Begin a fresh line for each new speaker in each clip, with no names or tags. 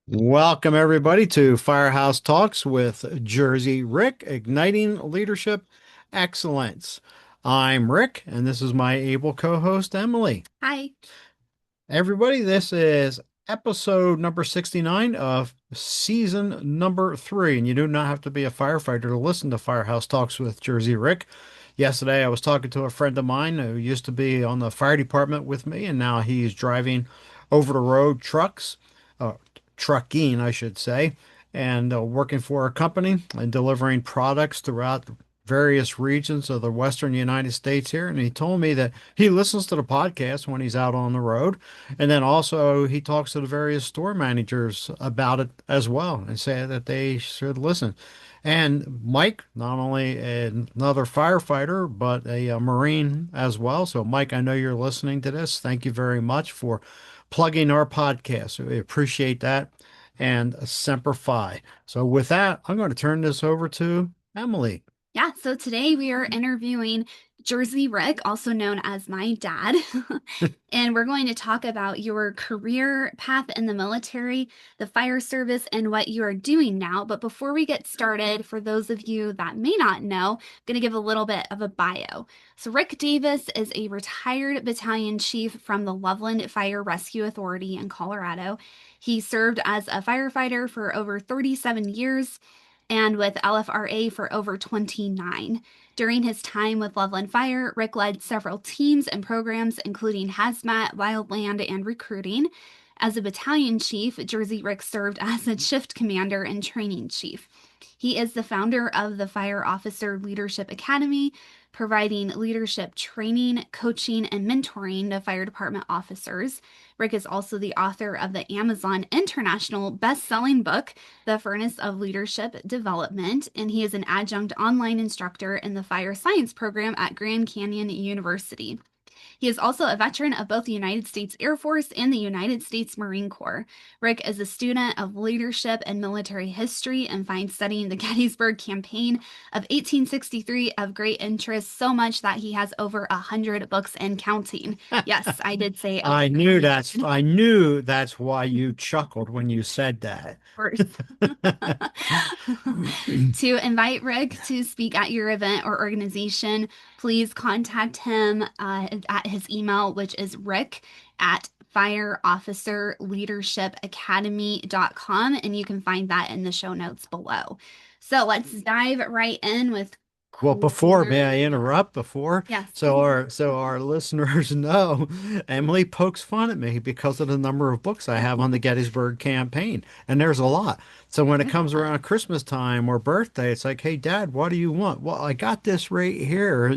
Welcome, everybody, to Firehouse Talks with Jersey Rick, igniting leadership excellence. I'm Rick, and this is my able co-host, Emily.
Hi.
Everybody, this is episode number 69 of season number 3, and you do not have to be a firefighter to listen to Firehouse Talks with Jersey Rick. Yesterday, I was talking to a friend of mine who used to be on the fire department with me, and now he's driving over the road trucks, uh, trucking, I should say, and working for a company and delivering products throughout various regions of the Western United States here. And he told me that he listens to the podcast when he's out on the road. And then also he talks to the various store managers about it as well and say that they should listen. And Mike, not only another firefighter, but a Marine as well. So, Mike, I know you're listening to this. Thank you very much for plugging our podcast. We appreciate that. And Semper Fi. So, with that, I'm going to turn this over to Emily.
Yeah, so today we are interviewing Jersey Rick, also known as my dad. And we're going to talk about your career path in the military, the fire service, and what you are doing now. But before we get started, for those of you that may not know, I'm going to give a little bit of a bio. So, Rick Davis is a retired battalion chief from the Loveland Fire Rescue Authority in Colorado. He served as a firefighter for over 37 years and with LFRA for over 29. During his time with Loveland Fire, Rick led several teams and programs, including hazmat, wildland, and recruiting. As a battalion chief, Jersey Rick served as a shift commander and training chief. He is the founder of the Fire Officer Leadership Academy, providing leadership training, coaching, and mentoring to fire department officers. Rick is also the author of the Amazon International best-selling book, The Furnace of Leadership Development, and he is an adjunct online instructor in the fire science program at Grand Canyon University. He is also a veteran of both the United States Air Force and the United States Marine Corps. Rick is a student of leadership and military history and finds studying the Gettysburg Campaign of 1863 of great interest, so much that he has over 100 books and counting. Yes, I did say over
I knew that's why you chuckled when you said that.
100. To invite Rick to speak at your event or organization, please contact him at his email, which is rick at fireofficerleadershipacademy.com, and you can find that in the show notes below. So let's dive right in with
Well, before, may I
career.
interrupt before?
Yes.
So our listeners know Emily pokes fun at me because of the number of books I have on the Gettysburg campaign. And there's a lot. So when it
There's a
comes
lot.
around Christmas time or birthday, it's like, hey, Dad, what do you want? Well, I got this right here.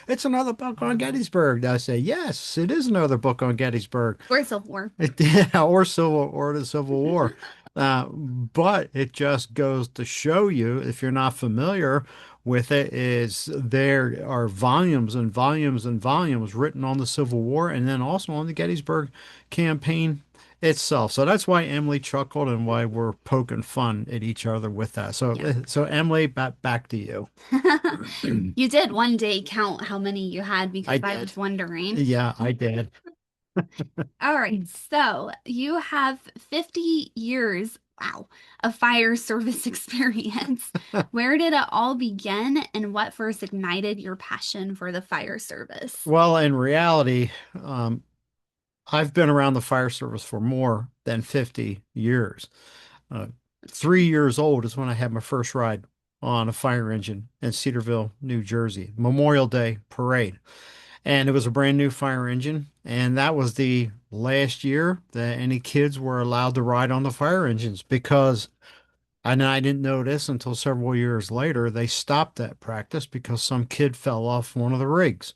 It's another book on Gettysburg. I say, yes, it is another book on Gettysburg.
Or Civil War.
Yeah, or the Civil War. But it just goes to show you, if you're not familiar with it, is there are volumes and volumes and volumes written on the Civil War and then also on the Gettysburg campaign itself. So that's why Emily chuckled and why we're poking fun at each other with that. So
Yeah.
so Emily, back to you.
You did one day count how many you had
I
because I
did.
was wondering.
Yeah, I did.
All right, so you have 50 years, wow, of fire service experience. Where did it all begin and what first ignited your passion for the fire service?
Well, in reality, I've been around the fire service for more than 50 years. Uh, 3 years old is when I had my first ride on a fire engine in Cedarville, New Jersey, Memorial Day parade. And it was a brand new fire engine. And that was the last year that any kids were allowed to ride on the fire engines because, and I didn't know this until several years later, they stopped that practice because some kid fell off one of the rigs.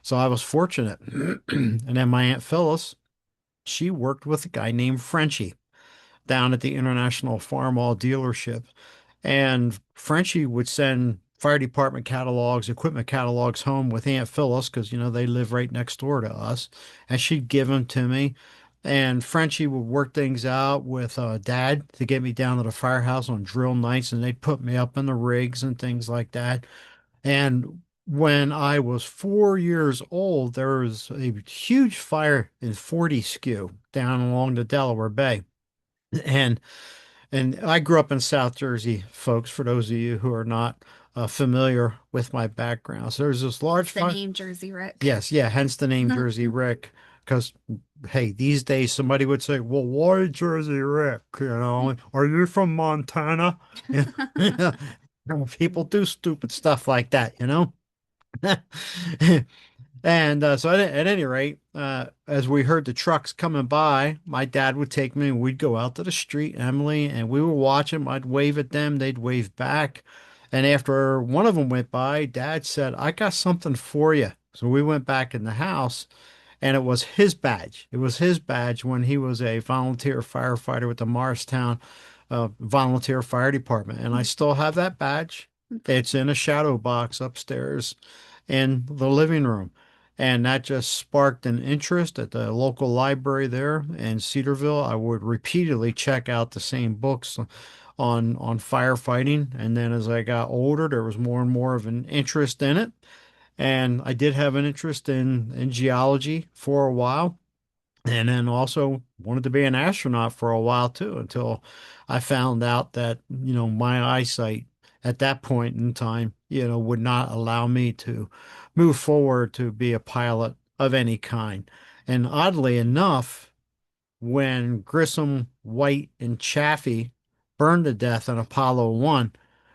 So I was fortunate. And then my Aunt Phyllis, she worked with a guy named Frenchie down at the International Farmall dealership. And Frenchie would send fire department catalogs, equipment catalogs home with Aunt Phyllis because, they live right next door to us. And she'd give them to me. And Frenchie would work things out with Dad to get me down to the firehouse on drill nights, and they'd put me up in the rigs and things like that. And when I was 4 years old, there was a huge fire in Fortescue down along the Delaware Bay. And and I grew up in South Jersey, folks, for those of you who are not familiar with my background. So there's this large
Hence the
fire.
name Jersey Rick.
Yes, yeah, hence the name Jersey Rick. Because, hey, these days somebody would say, well, why Jersey Rick? Are you from Montana? Yeah. People do stupid stuff like that. And so at any rate, as we heard the trucks coming by, my dad would take me and we'd go out to the street, Emily, and we would watch them. I'd wave at them, they'd wave back. And after one of them went by, Dad said, I got something for you. So we went back in the house and it was his badge. It was his badge when he was a volunteer firefighter with the Morristown Volunteer Fire Department. And I still have that badge. It's in a shadow box upstairs in the living room. And that just sparked an interest at the local library there in Cedarville. I would repeatedly check out the same books on firefighting. And then as I got older, there was more and more of an interest in it. And I did have an interest in geology for a while. And then also wanted to be an astronaut for a while too, until I found out that, my eyesight at that point in time, would not allow me to move forward to be a pilot of any kind. And oddly enough, when Grissom, White, and Chaffee burned to death in Apollo 1,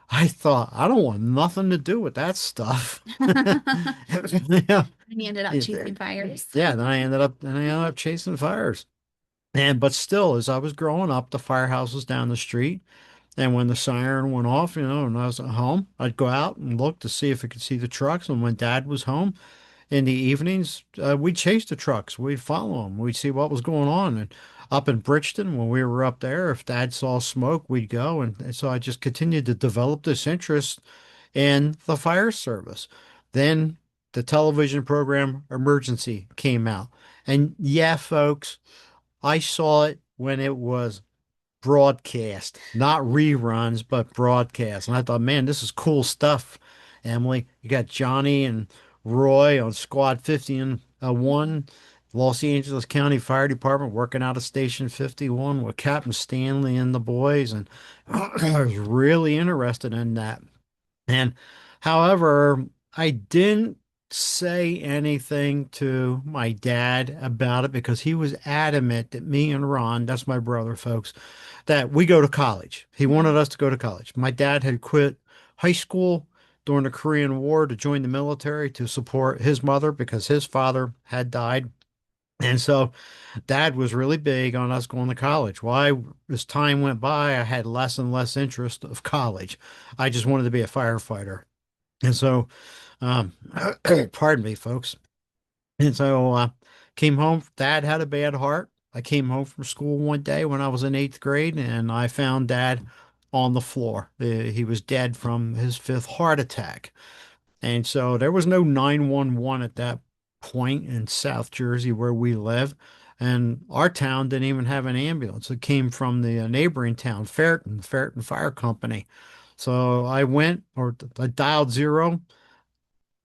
I thought, I don't want nothing to do with that stuff. Yeah.
And he ended up chasing fires.
Yeah, then I ended up chasing fires. But still, as I was growing up, the firehouse was down the street. And when the siren went off, and I was at home, I'd go out and look to see if I could see the trucks. And when Dad was home in the evenings, we'd chase the trucks. We'd follow them. We'd see what was going on. And up in Bridgeton, when we were up there, if Dad saw smoke, we'd go. And so I just continued to develop this interest in the fire service. Then the television program Emergency came out. And yeah, folks, I saw it when it was broadcast, not reruns, but broadcast. And I thought, man, this is cool stuff, Emily. You got Johnny and Roy on Squad 50 and 1, Los Angeles County Fire Department working out of Station 51 with Captain Stanley and the boys. And I was really interested in that. And however, I didn't say anything to my dad about it because he was adamant that me and Ron, that's my brother, folks, that we go to college. He wanted us to go to college. My dad had quit high school during the Korean War to join the military to support his mother because his father had died. And so dad was really big on us going to college. As time went by, I had less and less interest of college. I just wanted to be a firefighter. And so, um, pardon me, folks. And so, came home. Dad had a bad heart. I came home from school one day when I was in eighth grade, and I found Dad on the floor. He was dead from his fifth heart attack. And so there was no 911 at that point in South Jersey where we live. And our town didn't even have an ambulance. It came from the neighboring town, Ferreton Fire Company. So I dialed 0,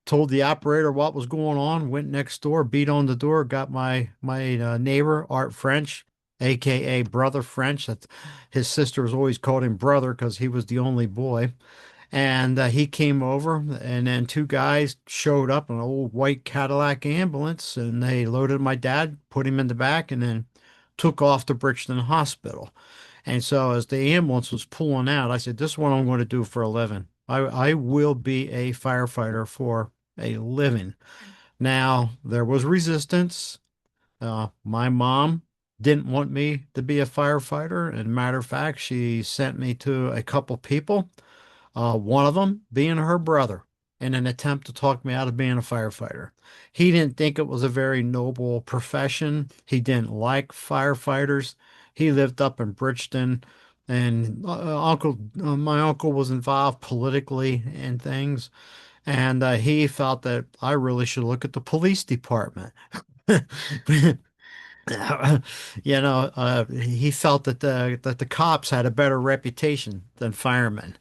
told the operator what was going on, went next door, beat on the door, got my neighbor, Art French, aka Brother French. His sisters always called him brother because he was the only boy. And he came over, and then two guys showed up in an old white Cadillac ambulance, and they loaded my dad, put him in the back, and then took off to Bridgeton Hospital. And so as the ambulance was pulling out, I said, this is what I'm going to do for a living. I will be a firefighter for a living. Now, there was resistance. My mom didn't want me to be a firefighter. And matter of fact, she sent me to a couple people, one of them being her brother, in an attempt to talk me out of being a firefighter. He didn't think it was a very noble profession. He didn't like firefighters. He lived up in Bridgeton, and my uncle was involved politically in things, and he felt that I really should look at the police department. He felt that the cops had a better reputation than firemen.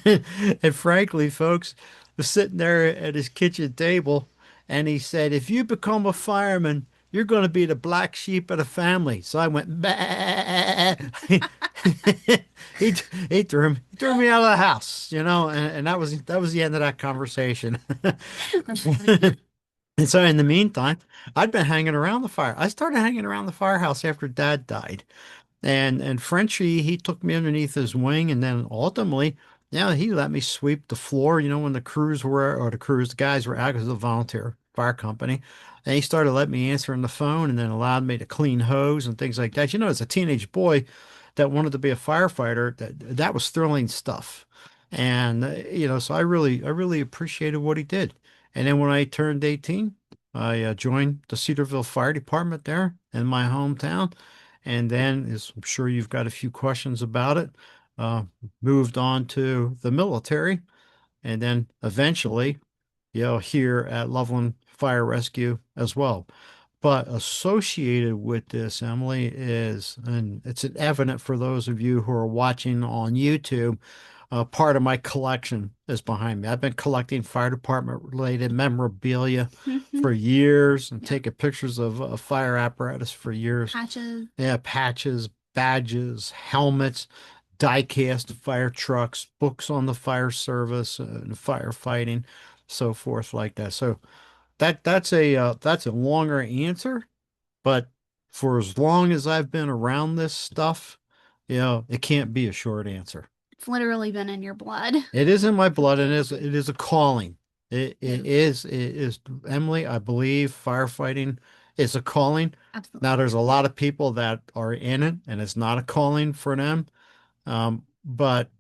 And frankly, folks, was sitting there at his kitchen table, and he said, "If you become a fireman, you're going to be the black sheep of the family." So I went, bah. He he threw me out of the house, and that was the end of that conversation.
That's funny.
And so in the meantime, I'd been hanging around the fire. I started hanging around the firehouse after Dad died. And Frenchie, he took me underneath his wing, and then ultimately, yeah, he let me sweep the floor, when the guys were out because of the volunteer fire company. And he started letting me answer on the phone and then allowed me to clean hose and things like that. As a teenage boy that wanted to be a firefighter, that was thrilling stuff. And so I really appreciated what he did. And then when I turned 18, I joined the Cedarville Fire Department there in my hometown. And then, as I'm sure you've got a few questions about it, uh, moved on to the military, and then eventually, here at Loveland Fire Rescue as well. But associated with this, Emily, and it's evident for those of you who are watching on YouTube, part of my collection is behind me. I've been collecting fire department related memorabilia for years and
Yep.
taking pictures of fire apparatus for years.
Patches.
Yeah, patches, badges, helmets, die-cast fire trucks, books on the fire service and firefighting, so forth like that. So that's a longer answer, but for as long as I've been around this stuff, it can't be a short answer.
It's literally been in your blood.
It is in my
Since
blood, and
birth.
it is a calling. It
Yeah,
it is it is Emily, I believe firefighting is a calling. Now
absolutely.
there's a lot of people that are in it and it's not a calling for them. But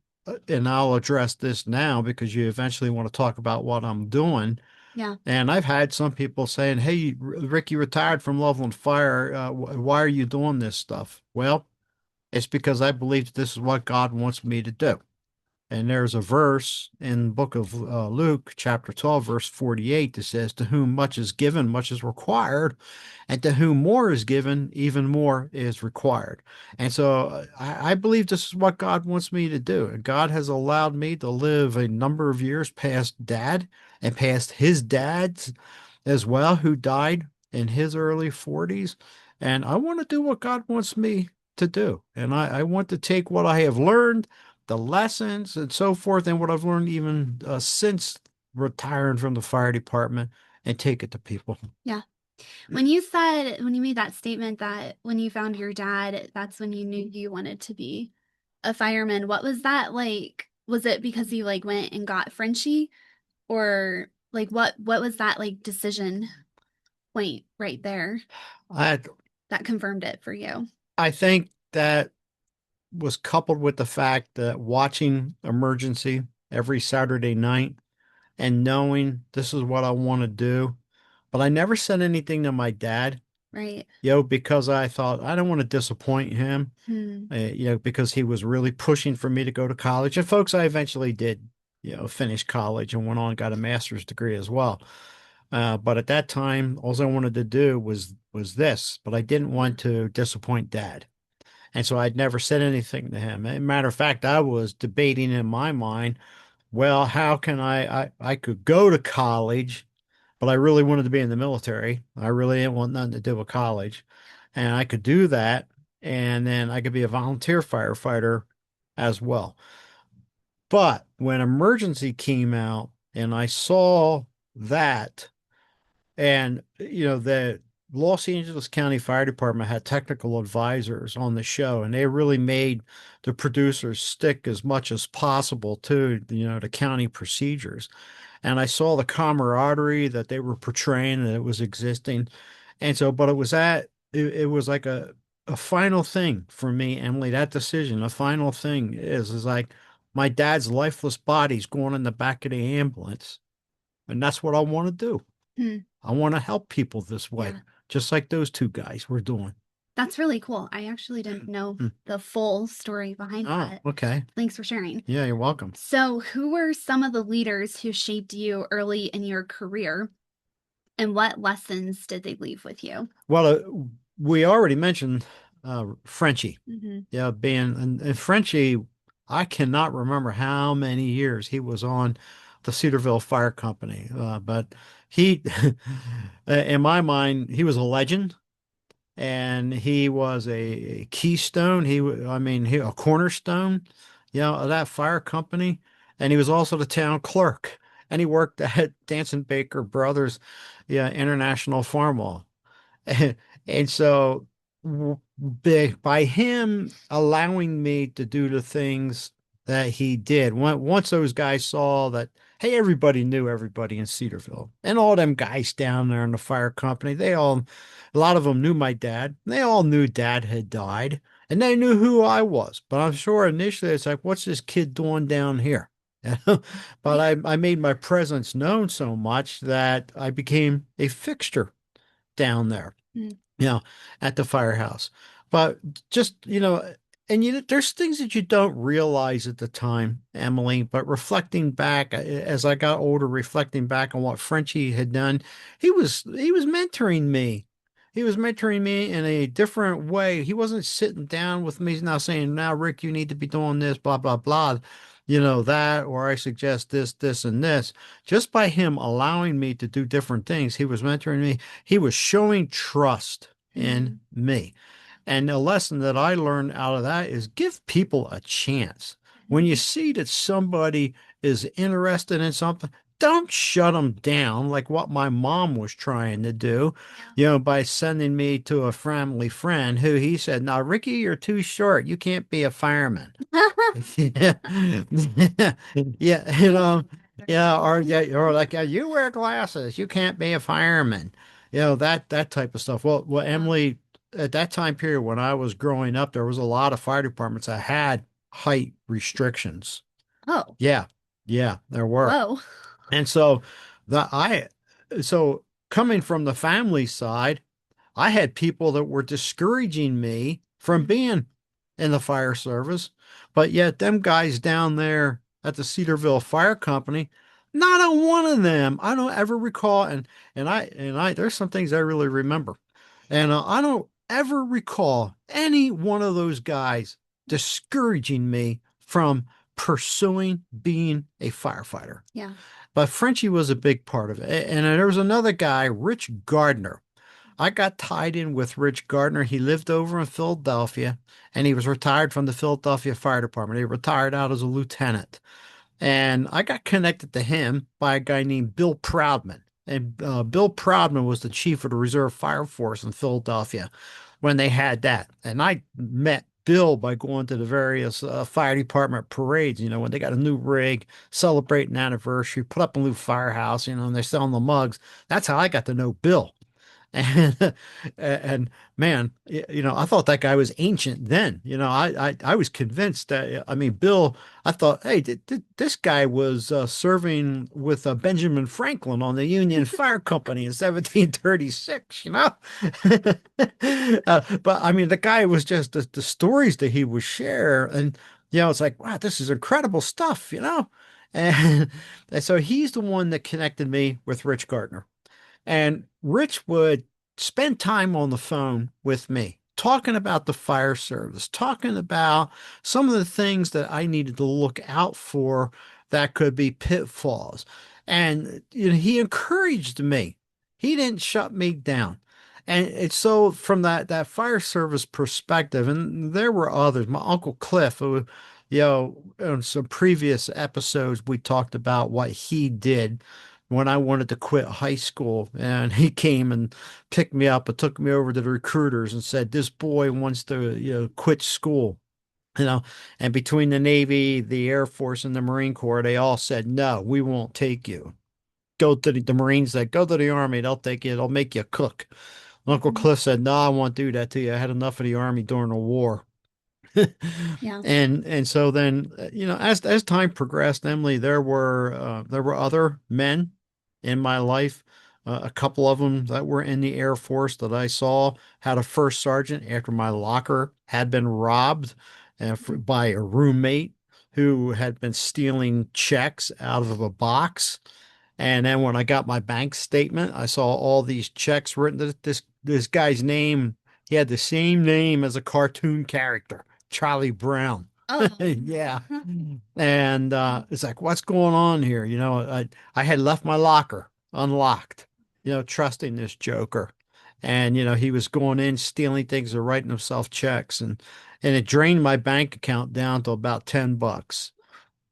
and I'll address this now because you eventually want to talk about what I'm doing.
Yeah,
And I've had some people saying, "Hey, Rick, you retired from Loveland Fire. Why are you doing this stuff?" Well, it's because I believe this is what God wants me to do. And there's a verse in the book of Luke, chapter 12, verse 48, that says, "To whom much is given, much is required, and to whom more is given, even more is required." And so I believe this is what God wants me to do. And God has allowed me to live a number of years past Dad and past his dad's as well, who died in his early 40s. And I want to do what God wants me to do. And I want to take what I have learned, the lessons and so forth, and what I've learned even since retiring from the fire department, and take it to people.
yeah. When you made that statement that when you found your dad, that's when you knew you wanted to be a fireman, what was that like? Was it because you like went and got Frenchie, or like what was that like decision point right there
I
that confirmed it for you?
I think that was coupled with the fact that watching Emergency every Saturday night and knowing this is what I want to do. But I never said anything to my dad,
Right.
because I thought I don't want to disappoint him,
Hmm.
because he was really pushing for me to go to college. And folks, I eventually did, finish college and went on and got a master's degree as well. But at that time, all I wanted to do was this, but I didn't
Yeah.
want to disappoint Dad. And so I'd never said anything to him. As a matter of fact, I was debating in my mind, well, how can I could go to college, but I really wanted to be in the military. I really didn't want nothing to do with college. And I could do that, and then I could be a volunteer firefighter as well. But when emergency came out and I saw that, and the Los Angeles County Fire Department had technical advisors on the show, and they really made the producers stick as much as possible to the county procedures. And I saw the camaraderie that they were portraying and it was existing. And so, but it was like a final thing for me, Emily, that decision. A final thing is like my dad's lifeless body's going in the back of the ambulance, and that's what I want to do.
Hmm.
I want to help people this way,
Yeah.
just like those two guys were doing.
That's really cool. I actually didn't know
Hmm.
the full story behind
Oh,
that.
okay.
Thanks for sharing.
Yeah, you're welcome.
So, who were some of the leaders who shaped you early in your career, and what lessons did they leave with you?
Well, we already mentioned Frenchie.
Hmm.
Yeah, being and Frenchie, I cannot remember how many years he was on the Cedarville Fire Company. But he, in my mind, he was a legend, and he was a keystone. I mean, a cornerstone, of that fire company. And he was also the town clerk, and he worked at Danson Baker Brothers, yeah, International Farm. And so by him allowing me to do the things that he did, once those guys saw that, hey, everybody knew everybody in Cedarville, and all them guys down there in the fire company, a lot of them knew my dad. They all knew dad had died, and they knew who I was. But I'm sure initially it's like, what's this kid doing down here? But
Yeah.
I made my presence known so much that I became a fixture down there,
Mm.
you know, at the firehouse. But just, and there's things that you don't realize at the time, Emily, but reflecting back, as I got older, reflecting back on what Frenchie had done, he was mentoring me. He was mentoring me in a different way. He wasn't sitting down with me now saying, now, Rick, you need to be doing this, blah, blah, blah, that, or I suggest this, this, and this. Just by him allowing me to do different things, he was mentoring me. He was showing trust in
Mm.
me. And a lesson that I learned out of that is give people a chance. When you
Mhm.
see that somebody is interested in something, don't shut them down like what my mom was trying to do,
Yeah.
by sending me to a family friend who he said, now, Ricky, you're too short. You can't be a fireman. Yeah. Yeah, yeah, or yeah, or like you wear glasses, you can't be a fireman. That type of stuff. Well,
Yeah.
Emily, at that time period when I was growing up, there was a lot of fire departments that had height restrictions.
Oh,
Yeah, yeah, there were.
whoa.
And the I so coming from the family side, I had people that were discouraging me from
Mm.
being in the fire service, but yet them guys down there at the Cedarville Fire Company, not a one of them I don't ever recall, and I there's some things I really remember, and I don't ever recall any one of those guys discouraging me from pursuing being a firefighter.
Yeah.
But Frenchie was a big part of it. And there was another guy, Rich Gardner. I got tied in with Rich Gardner. He lived over in Philadelphia, and he was retired from the Philadelphia Fire Department. He retired out as a lieutenant. And I got connected to him by a guy named Bill Proudman. And Bill Proudman was the chief of the Reserve Fire Force in Philadelphia when they had that. And I met Bill by going to the various fire department parades, when they got a new rig, celebrate an anniversary, put up a new firehouse, and they're selling the mugs. That's how I got to know Bill. And and man, I thought that guy was ancient then. I was convinced that, I mean, Bill, I thought, hey, this guy was serving with Benjamin Franklin on the Union Fire Company in 1736, but I mean, the guy was just the stories that he would share, and it's like, wow, this is incredible stuff. And, and so he's the one that connected me with Rich Gardner. And Rich would spend time on the phone with me, talking about the fire service, talking about some of the things that I needed to look out for that could be pitfalls. And he encouraged me. He didn't shut me down. And it's so from that fire service perspective, and there were others. My Uncle Cliff, who, in some previous episodes, we talked about what he did when I wanted to quit high school. And he came and picked me up and took me over to the recruiters and said, this boy wants to, quit school. You know, and between the Navy, the Air Force, and the Marine Corps, they all said, no, we won't take you. Go to the Marines said, go to the Army, they'll take you, they'll make you a cook. Uncle
Mhm.
Cliff said, no, I won't do that to you. I had enough of the Army during the war.
Yeah.
And so then, as time progressed, Emily, there were other men in my life, a couple of them that were in the Air Force that I saw had a first sergeant after my locker had been robbed by a roommate who had been stealing checks out of a box. And then when I got my bank statement, I saw all these checks written. This guy's name, he had the same name as a cartoon character, Charlie Brown.
Oh.
Yeah. And it's like, what's going on here? I had left my locker unlocked, trusting this joker. And, he was going in, stealing things and writing himself checks. And it drained my bank account down to about $10.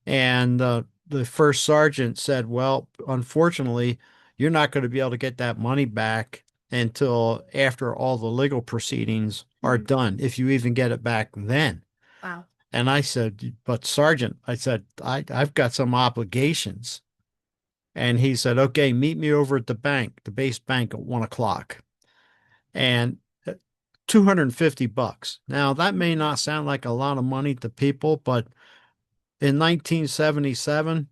And the first sergeant said, well, unfortunately, you're not going to be able to get that money back until after all the legal proceedings are
Mhm.
done, if you even get it back then.
Wow.
And I said, but Sergeant, I said, I've got some obligations. And he said, okay, meet me over at the bank, the base bank at 1 o'clock. And $250. Now, that may
Mhm.
not sound like a lot of money to people, but in 1977,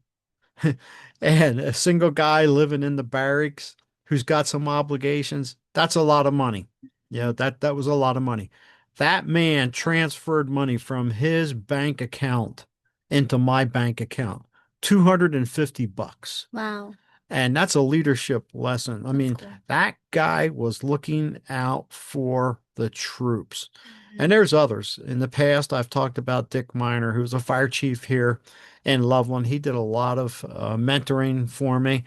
and a single guy living in the barracks who's got some obligations, that's a lot of money. That was a lot of money. That man transferred money from his bank account into my bank account, $250.
Wow.
And that's a leadership lesson. I
That's
mean,
cool.
that guy was looking out for the troops. And
Mhm.
there's others. In the past, I've talked about Dick Miner, who's a fire chief here in Loveland. He did a lot of mentoring for me.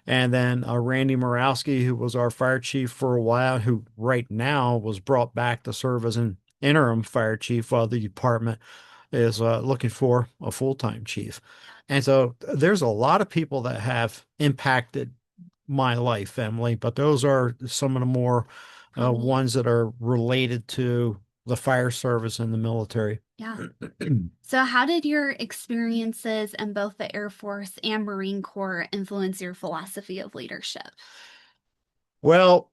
And then Randy Morawski, who was our fire chief for a while, who right now was brought back to serve as an interim fire chief while the department is looking for a full-time chief. And so there's a lot of people that have impacted my life, Emily, but those are some of the more
Prominent.
ones that are related to the fire service and the military.
Yeah. So, how did your experiences in both the Air Force and Marine Corps influence your philosophy of leadership?
Well,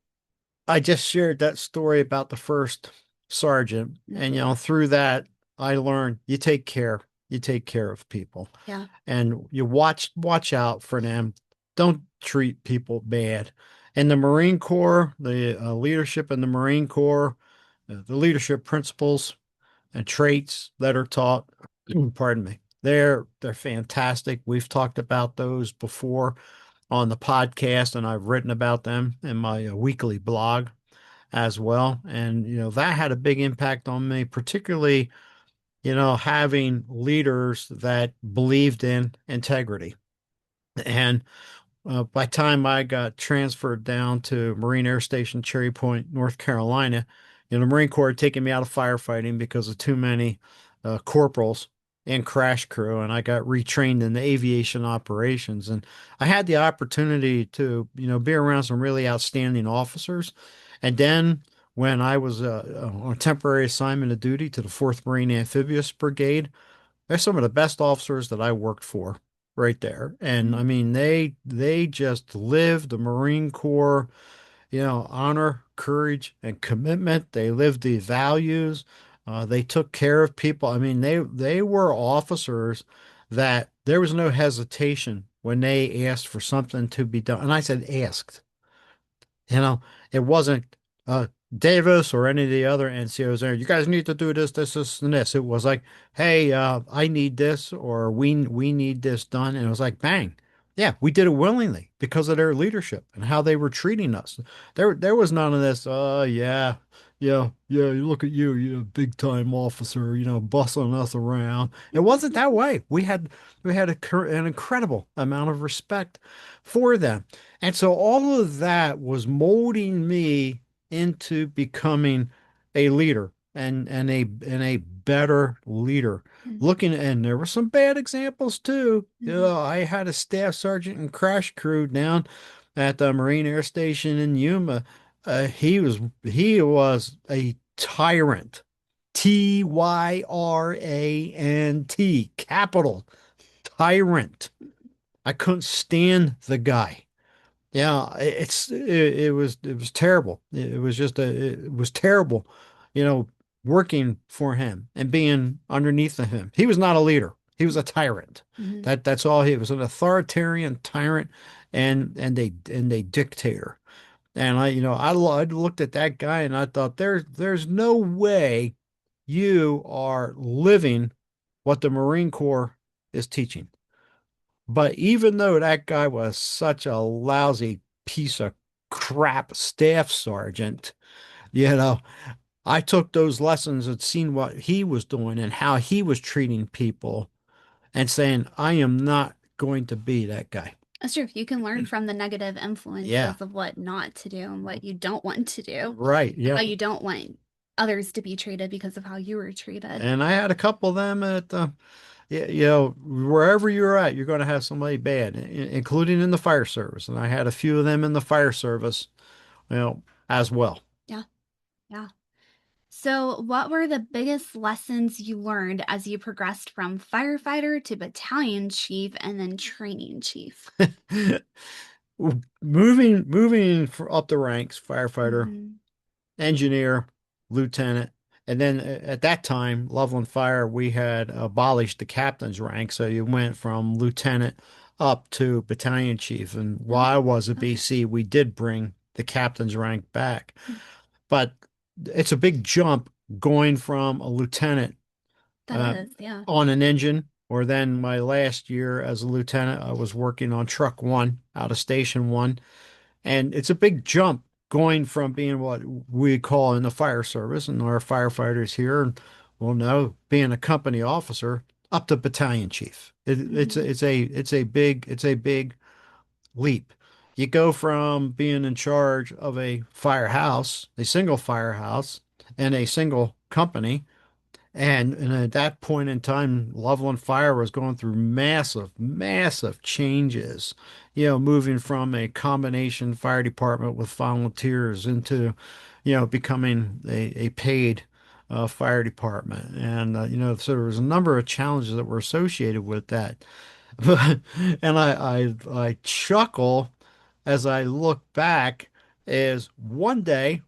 I just shared that story about the first sergeant, and
Mhm.
through that, I learned you take care of people,
Yeah.
and you watch out for them. Don't treat people bad. In the Marine Corps, the leadership in the Marine Corps, the leadership principles and traits that are taught, pardon me, they're fantastic. We've talked about those before on the podcast, and I've written about them in my weekly blog as well. And, that had a big impact on me, particularly, having leaders that believed in integrity. And by the time I got transferred down to Marine Air Station Cherry Point, North Carolina, the Marine Corps had taken me out of firefighting because of too many corporals and crash crew, and I got retrained in the aviation operations. And I had the opportunity to, be around some really outstanding officers. And then when I was on a temporary assignment of duty to the 4th Marine Amphibious Brigade, they're some of the best officers that I worked for right there. And I
Mhm.
mean, they just lived the Marine Corps, honor, courage, and commitment. They lived the values. They took care of people. I mean, they were officers that there was no hesitation when they asked for something to be done. And I said asked. You know, it wasn't Davis or any of the other NCOs there. You guys need to do this, this, this, and this. It was like, hey, I need this, or we need this done. And it was like, bang. Yeah, we did it willingly because of their leadership and how they were treating us. There was none of this, yeah, yeah, you look at you, you big time officer, bustling us around. It wasn't that way. We had an incredible amount of respect for them. And so all of that was molding me into becoming a leader and a better leader. Looking, and there were some bad examples too.
Mhm.
I had a staff sergeant and crash crew down at the Marine Air Station in Yuma. He was a tyrant. Tyrant, capital tyrant. I couldn't stand the guy. Yeah, it was terrible. It was terrible, you know, working for him and being underneath of him. He was not a leader. He was a tyrant.
Mhm.
That's all he was, an authoritarian tyrant and a dictator. And I looked at that guy and I thought there's no way you are living what the Marine Corps is teaching. But even though that guy was such a lousy piece of crap staff sergeant, you know, I took those lessons and seen what he was doing and how he was treating people and saying, I am not going to be that guy.
That's true. You can learn from the negative
Yeah,
influences of what not to do and what you don't want to do,
right.
and
Yeah.
how you don't want others to be treated because of how you were treated.
And I had a couple of them at, wherever you're at, you're going to have somebody bad, including in the fire service. And I had a few of them in the fire service, as well.
Yeah, yeah. So, what were the biggest lessons you learned as you progressed from firefighter to battalion chief and then training chief?
Moving up the ranks, firefighter,
Hmm.
engineer, lieutenant. And then at that time, Loveland Fire, we had abolished the captain's rank. So you went from lieutenant up to battalion chief. And
Oh,
while I was at
okay.
BC, we did bring the captain's rank back. But it's a big jump going from a lieutenant
That
uh,
is, yeah.
on an engine. Or then my last year as a lieutenant, I was working on truck one out of station one. And it's a big jump going from being what we call in the fire service, and our firefighters here will know, being a company officer up to battalion chief.
Hmm.
It's a big leap. You go from being in charge of a firehouse, a single firehouse, and a single company, and at that point in time, Loveland Fire was going through massive, massive changes. Moving from a combination fire department with volunteers into, becoming a paid fire department. And, so there was a number of challenges that were associated with that. But, and I chuckle as I look back, is one day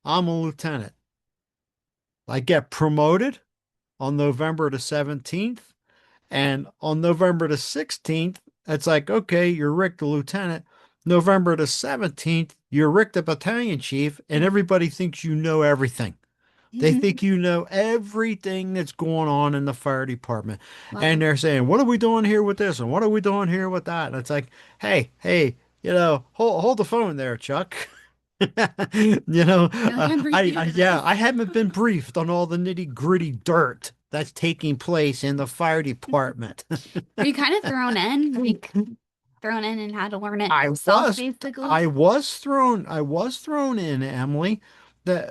I'm a lieutenant. I get promoted on November the 17th. And on November the 16th, it's like, okay, you're Rick the lieutenant. November the 17th, you're Rick the battalion chief, and everybody thinks you know everything. They think you know everything that's going on in the fire department. And
Wow.
they're saying, what are we doing here with this? And what are we doing here with that? And it's like, hey, hold the phone there, Chuck. You know,
I feel like I'm
I
briefing for
yeah,
this.
I haven't been briefed on all the nitty-gritty dirt that's taking place in the fire department.
Were you kind of thrown in, like thrown in and had to learn it
I
yourself,
was
basically?
I was thrown in, Emily. That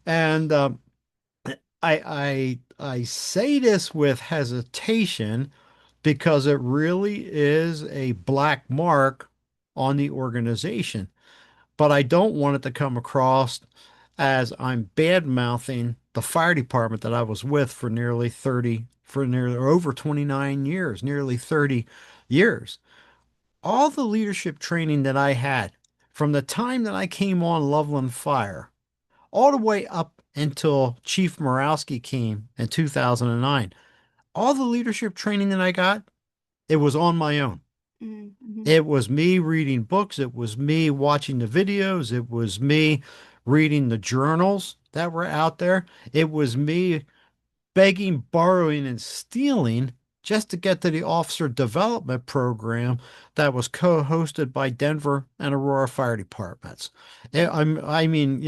and I say this with hesitation because it really is a black mark on the organization. But I don't want it to come across as I'm bad mouthing the fire department that I was with for nearly over 29 years, nearly 30 years. All the leadership training that I had from the time that I came on Loveland Fire all the way up until Chief Morowski came in 2009, all the leadership training that I got, it was on my own.
Mm-hmm.
It was me reading books. It was me watching the videos. It was me reading the journals that were out there. It was me begging, borrowing, and stealing just to get to the officer development program that was co-hosted by Denver and Aurora fire departments. I mean,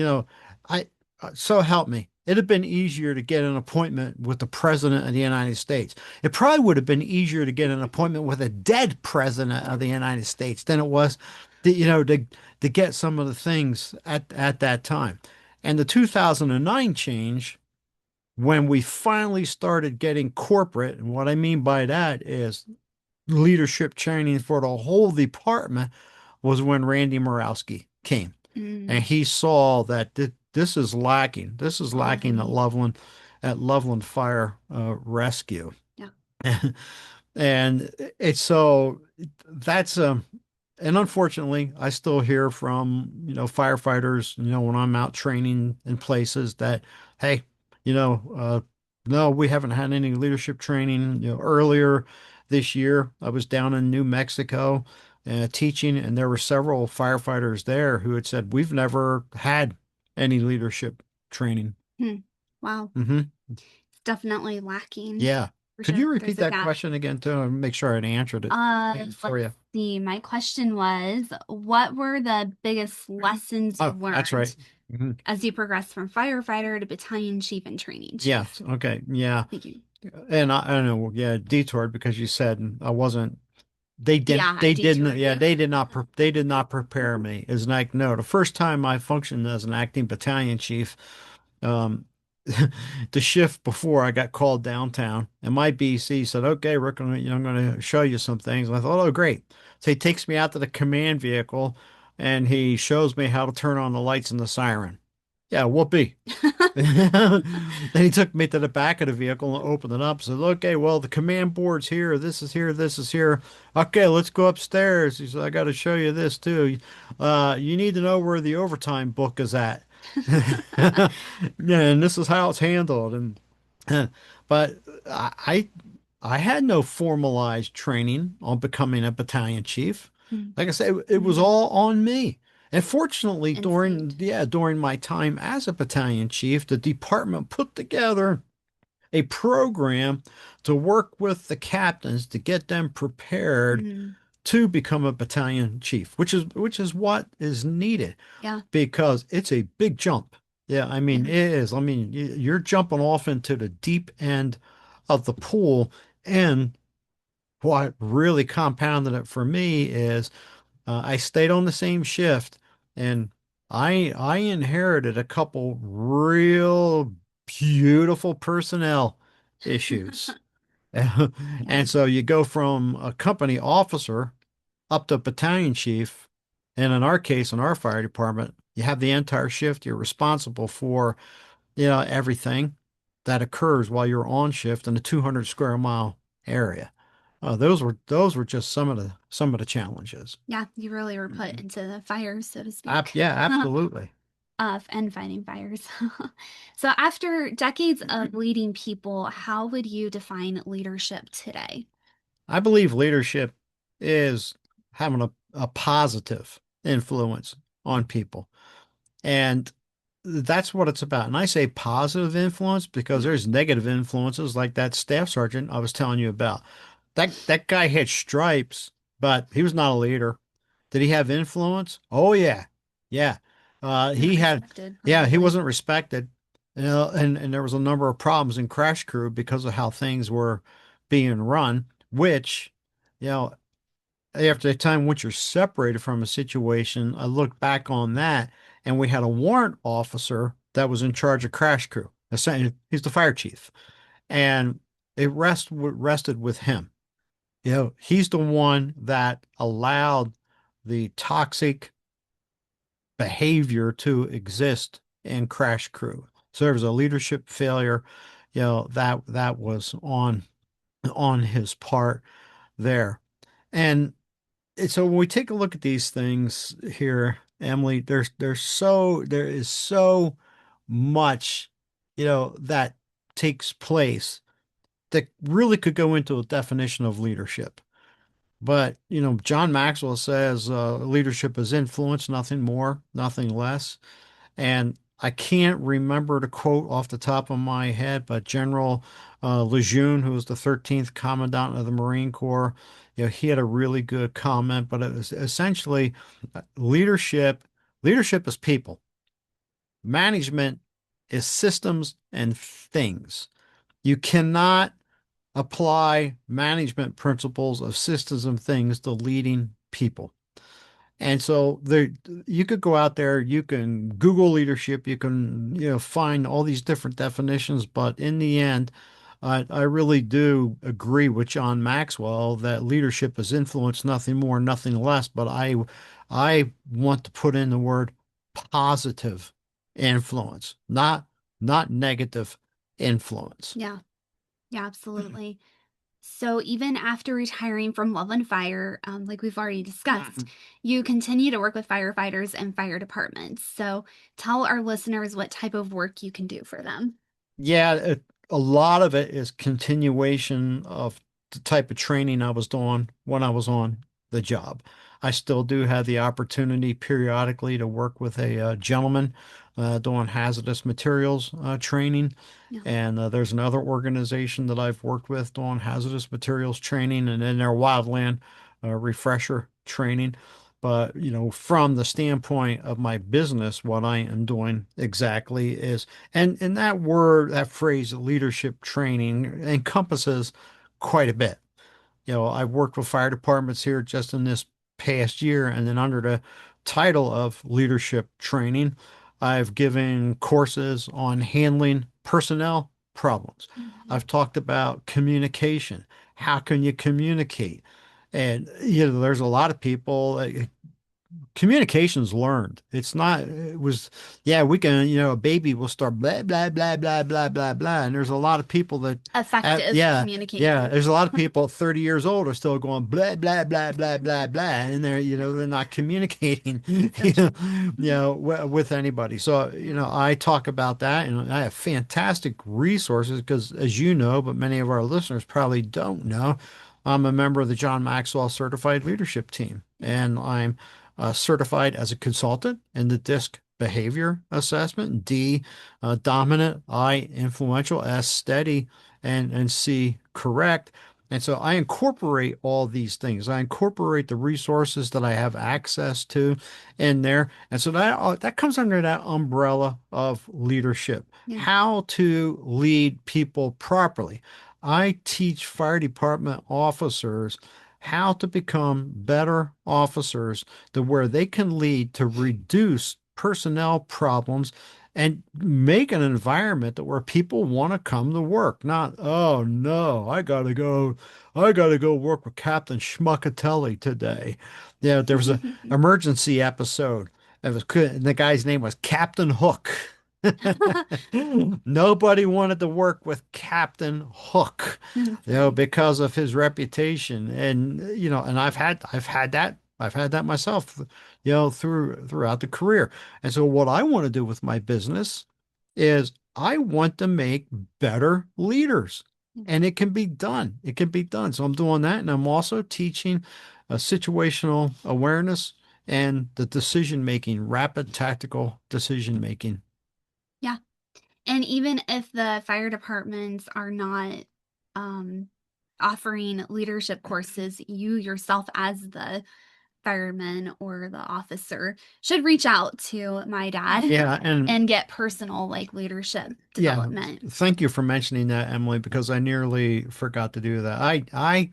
I so help me. It'd have been easier to get an appointment with the President of the United States. It probably would have been easier to get an appointment with a dead President of the United States than it was to get some of the things at that time. And the 2009 change, when we finally started getting corporate, and what I mean by that is leadership training for the whole department, was when Randy Morowski came.
Mm.
And he saw that this is lacking. This is lacking
Quality.
at Loveland Fire Rescue.
Yeah.
And it's so that's and unfortunately, I still hear from, firefighters, when I'm out training in places that, hey, no, we haven't had any leadership training. Earlier this year, I was down in New Mexico teaching, and there were several firefighters there who had said, we've never had any leadership training.
Hmm. Wow.
Hmm.
It's definitely lacking
Yeah.
for
Could
sure.
you repeat
There's a
that
gap.
question again, too, and make sure I answered it for
Let's
you?
see. My question was, what were the biggest lessons you
Oh, that's
learned
right. Mhm.
as you progress from firefighter to battalion chief and training
Yes.
chief.
Okay. Yeah.
Thank you.
And I don't know. Yeah. Detoured because you said I wasn't.
Yeah, I
They didn't,
detoured
yeah,
you.
they did not prepare me. It's like, no, the first time I functioned as an acting battalion chief, um, the shift before I got called downtown and my BC said, okay, Rick, I'm going to show you some things. And I thought, oh, great. So he takes me out to the command vehicle and he shows me how to turn on the lights and the siren. Yeah, whoopee. Then he took me to the back of the vehicle and opened it up. Said, "Okay, well, the command board's here. This is here. This is here. Okay, let's go upstairs." He said, "I got to show you this too. You need to know where the overtime book is at." Yeah, and this is how it's handled. And but I I had no formalized training on becoming a battalion chief. Like I said, it was
Mhm.
all on me. And fortunately,
Instinct.
during my time as a battalion chief, the department put together a program to work with the captains to get them prepared
Mhm.
to become a battalion chief, which is what is needed
Yeah,
because it's a big jump. Yeah, I mean,
yeah.
it is. I mean, you're jumping off into the deep end of the pool. And what really compounded it for me is I stayed on the same shift and I inherited a couple real beautiful personnel issues.
Yeah.
And so you go from a company officer up to battalion chief. And in our case, in our fire department, you have the entire shift. You're responsible for, everything that occurs while you're on shift in a 200 square mile area. Those were just some of the challenges.
Yeah, you really were put
Mhm.
into the fire, so to speak.
Yeah, absolutely.
And fighting fires. So after decades of leading people, how would you define leadership today?
I believe leadership is having a positive influence on people. And that's what it's about. And I say positive influence because
Yeah.
there's negative influences like that staff sergeant I was telling you about. That guy had stripes, but he was not a leader. Did he have influence? Oh yeah. Yeah.
Not
He had
respected,
yeah, he
probably.
wasn't respected. And there was a number of problems in crash crew because of how things were being run, which, you know, after the time once you're separated from a situation, I look back on that and we had a warrant officer that was in charge of crash crew. He's the fire chief. And rested with him. He's the one that allowed the toxic behavior to exist in crash crew. So there was a leadership failure, that was on his part there. And so when we take a look at these things here, Emily, there is so much, that takes place that really could go into a definition of leadership. But, John Maxwell says leadership is influence, nothing more, nothing less. And I can't remember the quote off the top of my head, but General Lejeune, who was the 13th Commandant of the Marine Corps, he had a really good comment, but it was essentially leadership. Leadership is people. Management is systems and things. You cannot apply management principles of systems and things to leading people. And so there, you could go out there, you can Google leadership, you can, find all these different definitions, but in the end, I really do agree with John Maxwell that leadership is influence, nothing more, nothing less. But I want to put in the word positive influence, not negative influence.
Yeah. Yeah, absolutely. So even after retiring from Love and Fire, like we've already discussed, you continue to work with firefighters and fire departments. So tell our listeners what type of work you can do for them.
Yeah, a lot of it is continuation of the type of training I was doing when I was on the job. I still do have the opportunity periodically to work with a gentleman doing hazardous materials training.
Yeah.
And there's another organization that I've worked with doing hazardous materials training and in their wildland refresher training. But, from the standpoint of my business, what I am doing exactly is, and that word, that phrase, leadership training encompasses quite a bit. I've worked with fire departments here just in this past year, and then under the title of leadership training, I've given courses on handling personnel problems.
Mhm.
I've talked about communication. How can you communicate? And there's a lot of people. Communication's learned. It's not, it was, yeah, we can, a baby will start blah, blah, blah, blah, blah, blah, blah. And there's a lot of people that,
Effective
yeah, yeah,
communicating.
there's a lot of people 30 years old are still going blah, blah, blah, blah, blah, blah. And they're not communicating,
So true.
with anybody. So, I talk about that and I have fantastic resources because, as you know, but many of our listeners probably don't know, I'm a member of the John Maxwell Certified Leadership Team, and I'm certified as a consultant in the DISC behavior assessment, D, dominant, I, influential, S, steady, and C, correct. And so I incorporate all these things. I incorporate the resources that I have access to in there. And so that comes under that umbrella of leadership,
Yeah.
how to lead people properly. I teach fire department officers how to become better officers to where they can lead to reduce personnel problems and make an environment that where people want to come to work. Not, oh no, I gotta go work with Captain Schmuckatelli today. Yeah, there was a emergency episode. The guy's name was Captain Hook. Nobody wanted to work with Captain Hook,
That's funny.
because of his reputation. And and I've had that myself, throughout the career. And so what I want to do with my business is I want to make better leaders. And it can be done. It can be done. So I'm doing that. And I'm also teaching situational awareness and the decision making, rapid tactical decision making.
Yeah. And even if the fire departments are not um, offering leadership courses, you yourself, as the fireman or the officer, should reach out to my dad
Yeah, and
and get personal like leadership
yeah,
development.
thank you for mentioning that, Emily, because I nearly forgot to do that. I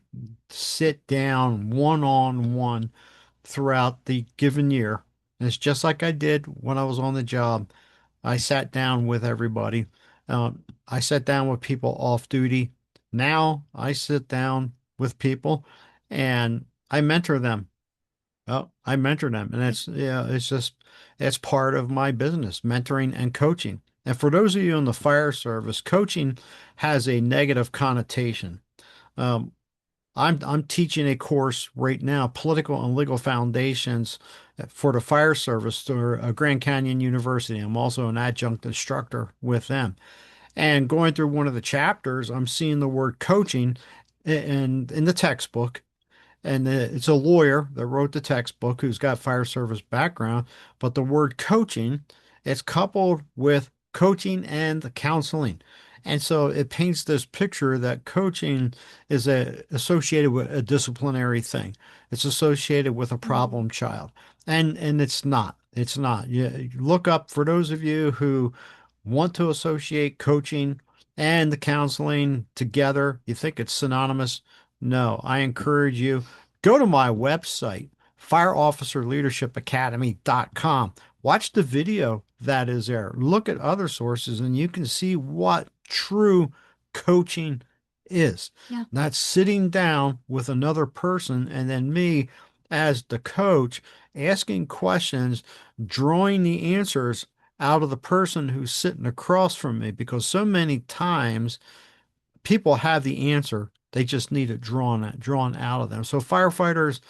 sit down one-on-one throughout the given year. And it's just like I did when I was on the job. I sat down with everybody. I sat down with people off duty. Now I sit down with people and I mentor them. Oh, I mentor them, and
Yeah.
it's part of my business, mentoring and coaching. And for those of you in the fire service, coaching has a negative connotation. Um, I'm teaching a course right now, Political and Legal Foundations for the fire service through Grand Canyon University. I'm also an adjunct instructor with them. And going through one of the chapters, I'm seeing the word coaching in the textbook, and it's a lawyer that wrote the textbook who's got fire service background, but the word coaching, it's coupled with coaching and counseling. And so it paints this picture that coaching is associated with a disciplinary thing. It's associated with a
Mhm.
problem child. And it's not. It's not. You look up, for those of you who want to associate coaching and the counseling together, you think it's synonymous. No, I encourage you, go to my website, fireofficerleadershipacademy.com. Watch the video that is there. Look at other sources, and you can see what true coaching is.
Yeah.
Not sitting down with another person and then me as the coach asking questions, drawing the answers out of the person who's sitting across from me, because so many times people have the answer. They just need it drawn out of them. So firefighters,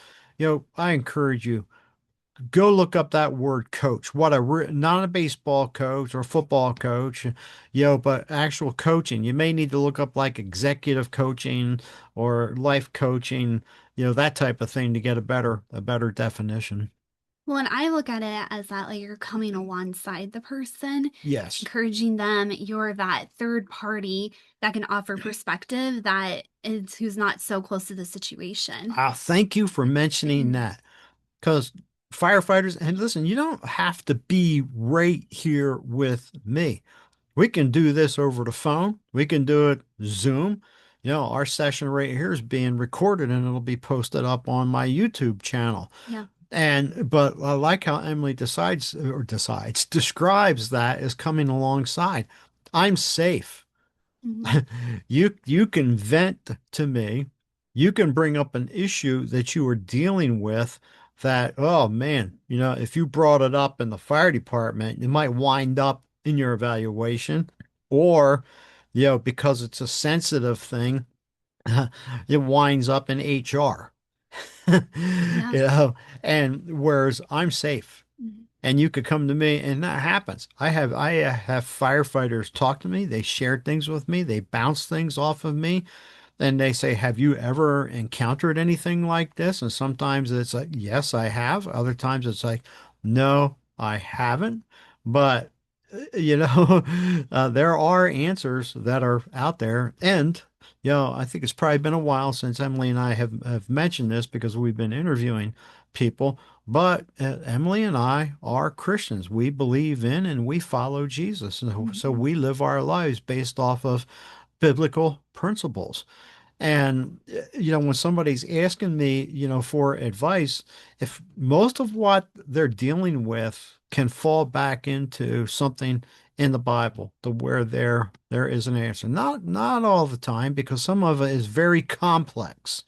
I encourage you, go look up that word coach. Not a baseball coach or football coach, but actual coaching. You may need to look up like executive coaching or life coaching, that type of thing to get a better definition.
Well, and I look at it as that like you're coming alongside the person,
Yes.
encouraging them. You're that third party that can offer perspective that is who's not so close to the situation.
Thank you for mentioning that. Because firefighters, and listen, you don't have to be right here with me. We can do this over the phone. We can do it Zoom. Our session right here is being recorded and it'll be posted up on my YouTube channel.
Yeah.
But I like how Emily describes that as coming alongside. I'm safe.
Hmm.
You can vent to me. You can bring up an issue that you are dealing with that, oh man, if you brought it up in the fire department, it might wind up in your evaluation, or, because it's a sensitive thing, it winds up in HR.
Yeah.
You know, and whereas I'm safe.
Mhm.
And you could come to me, and that happens. I have firefighters talk to me. They share things with me. They bounce things off of me. And they say, have you ever encountered anything like this? And sometimes it's like, yes, I have. Other times it's like, no, I haven't. But, there are answers that are out there. And, I think it's probably been a while since Emily and I have mentioned this because we've been interviewing people. But Emily and I are Christians. We believe in and we follow Jesus. So
Mhm.
we live our lives based off of biblical principles. And, when somebody's asking me, for advice, if most of what they're dealing with can fall back into something in the Bible to where there is an answer. Not all the time, because some of it is very complex.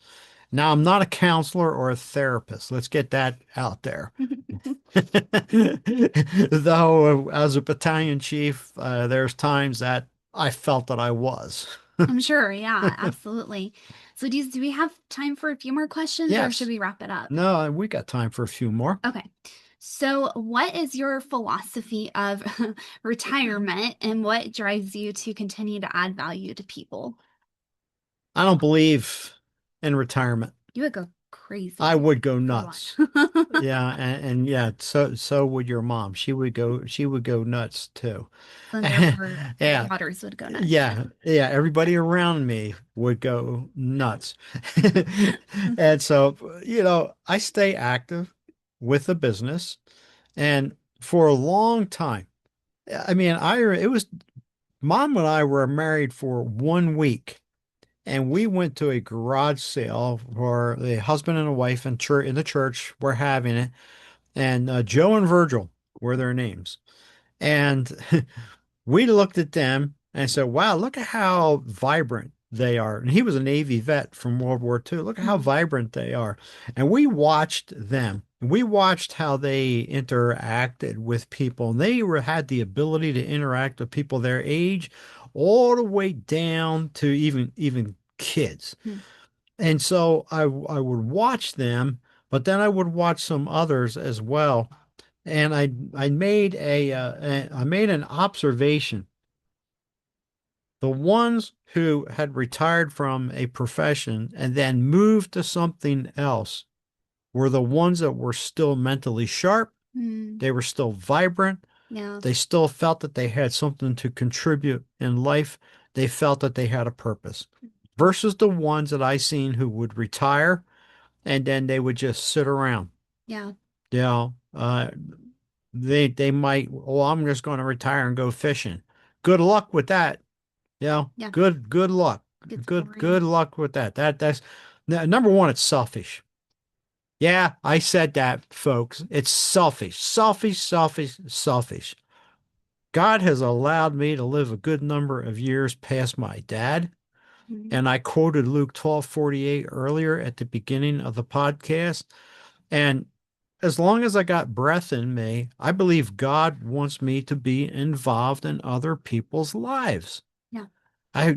Now, I'm not a counselor or a therapist. Let's get that out there. Though, as a battalion chief, there's times that I felt that I was.
I'm sure. Yeah, absolutely. So do we have time for a few more questions or should
Yes.
we wrap it up?
No, we got time for a few more.
Okay. So, what is your philosophy of retirement and what drives you to continue to add value to people?
I don't believe in retirement.
You would go
I
crazy,
would go
for
nuts.
one.
Yeah, and yeah, so would your mom. She would go nuts too.
So then therefore your
Yeah.
daughters would go nuts.
Yeah, everybody around me would go nuts. And so, I stay active with the business, and for a long time, I mean, it was mom and I were married for 1 week. And we went to a garage sale for the husband and a wife in the church were having it. And Joe and Virgil were their names. And we looked at them and said, wow, look at how vibrant they are. And he was a Navy vet from World War II. Look at how
Mhm.
vibrant they are. And we watched them. We watched how they interacted with people. And had the ability to interact with people their age, all the way down to even kids.
Mhm.
And so I would watch them, but then I would watch some others as well. And I made an observation. The ones who had retired from a profession and then moved to something else were the ones that were still mentally sharp.
Mm,
They were still vibrant.
yeah,
They still felt that they had something to contribute in life. They felt that they had a purpose. Versus the ones that I seen who would retire and then they would just sit around.
yeah,
You know, they might, oh, I'm just going to retire and go fishing. Good luck with that.
yeah.
Good luck.
Good
Good
story.
luck with that. That's number one, it's selfish. Yeah, I said that, folks. It's selfish, selfish, selfish, selfish. God has allowed me to live a good number of years past my dad.
Mhm.
And I quoted Luke 12:48 earlier at the beginning of the podcast. And as long as I got breath in me, I believe God wants me to be involved in other people's lives.
Yeah,
I,